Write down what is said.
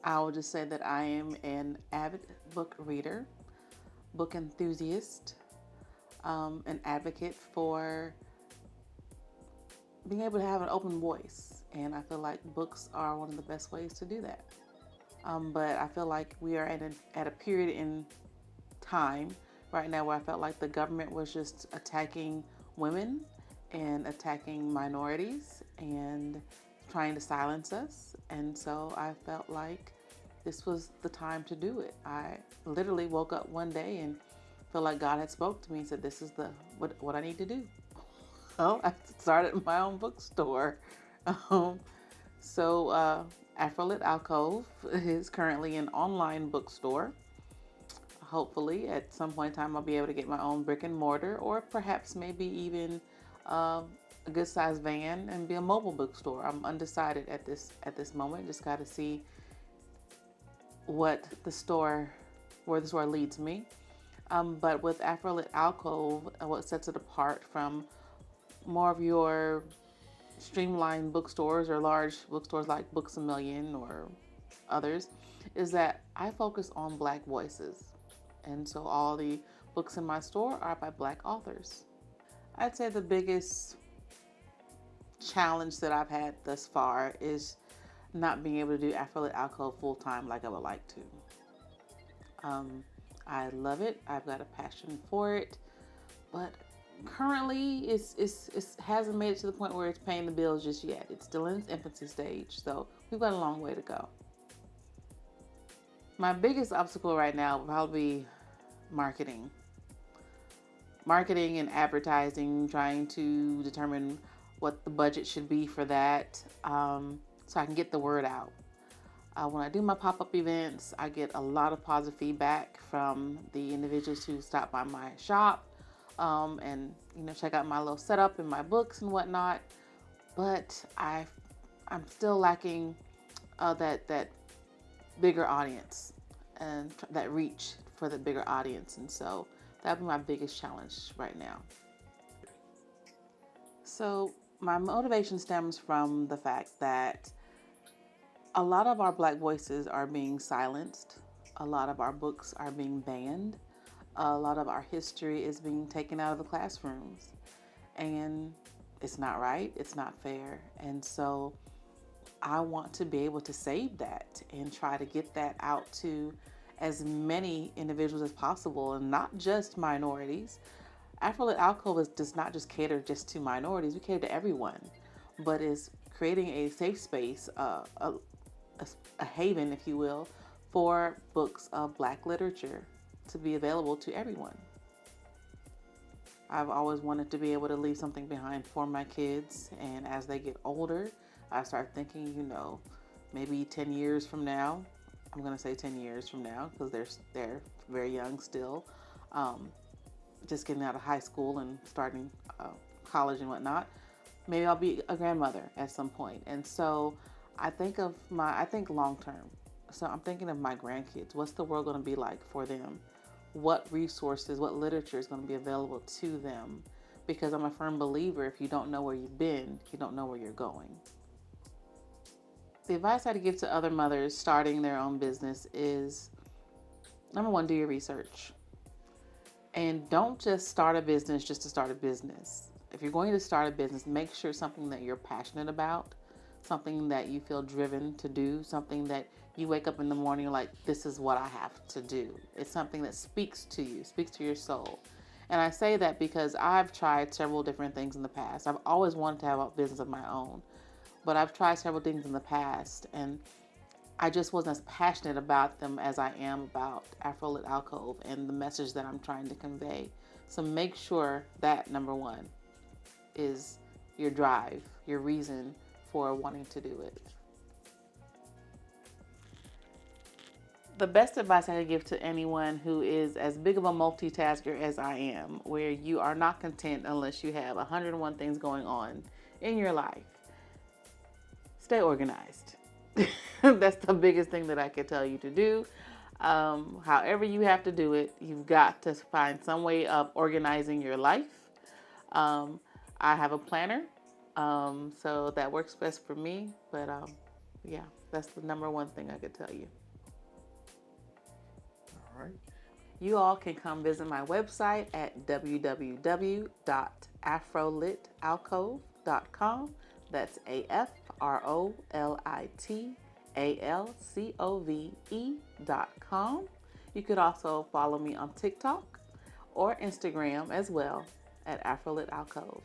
I will just say that I am an avid book reader, book enthusiast, an advocate for being able to have an open voice. And I feel like books are one of the best ways to do that. But I feel like we are at a period in time right now where I felt like the government was just attacking women and attacking minorities and trying to silence us. And so I felt like this was the time to do it. I literally woke up one day and felt like God had spoke to me and said, "This is the what I need to do." Well, I started my own bookstore. Um, so AfroLit Alcove is currently an online bookstore. Hopefully, at some point in time, I'll be able to get my own brick and mortar, or perhaps maybe even a good sized van and be a mobile bookstore. I'm undecided at this moment. Just got to see what where the store leads me. But with AfroLit Alcove, what sets it apart from more of your streamlined bookstores or large bookstores like Books a Million or others is that I focus on Black voices. And so all the books in my store are by Black authors. I'd say the biggest challenge that I've had thus far is not being able to do AfroLit Alcove full time like I would like to. I love it. I've got a passion for it, but currently it hasn't made it to the point where it's paying the bills just yet. It's still in its infancy stage, so we've got a long way to go. My biggest obstacle right now will probably be marketing and advertising, trying to determine what the budget should be for that, so I can get the word out. When I do my pop-up events, I get a lot of positive feedback from the individuals who stop by my shop and check out my little setup and my books and whatnot. But I'm still lacking that bigger audience and that reach for the bigger audience, and so that'll be my biggest challenge right now. So my motivation stems from the fact that a lot of our Black voices are being silenced. A lot of our books are being banned. A lot of our history is being taken out of the classrooms. And it's not right. It's not fair. And so I want to be able to save that and try to get that out to as many individuals as possible, and not just minorities. AfroLit Alcove does not just cater just to minorities. We cater to everyone, but is creating a safe space, a haven, if you will, for books of Black literature to be available to everyone. I've always wanted to be able to leave something behind for my kids, and as they get older, I start thinking, maybe 10 years from now, I'm going to say 10 years from now because they're very young still, just getting out of high school and starting college and whatnot. Maybe I'll be a grandmother at some point. And so I think long term. So I'm thinking of my grandkids. What's the world going to be like for them? What resources, what literature is going to be available to them? Because I'm a firm believer, if you don't know where you've been, you don't know where you're going. The advice I'd give to other mothers starting their own business is, number one, do your research. And don't just start a business just to start a business. If you're going to start a business, make sure it's something that you're passionate about, something that you feel driven to do, something that you wake up in the morning like, this is what I have to do. It's something that speaks to you, speaks to your soul. And I say that because I've tried several different things in the past. I've always wanted to have a business of my own, but I've tried several things in the past, and I just wasn't as passionate about them as I am about AfroLit Alcove and the message that I'm trying to convey. So make sure that, number one, is your drive, your reason for wanting to do it. The best advice I could give to anyone who is as big of a multitasker as I am, where you are not content unless you have 101 things going on in your life, stay organized. That's the biggest thing that I could tell you to do. However you have to do it, you've got to find some way of organizing your life. I have a planner, so that works best for me. But yeah, That's the number one thing I could tell you. All right. You all can come visit my website at www.afrolitalcove.com. That's AfroLitAlcove.com. You could also follow me on TikTok or Instagram as well at AfroLit Alcove.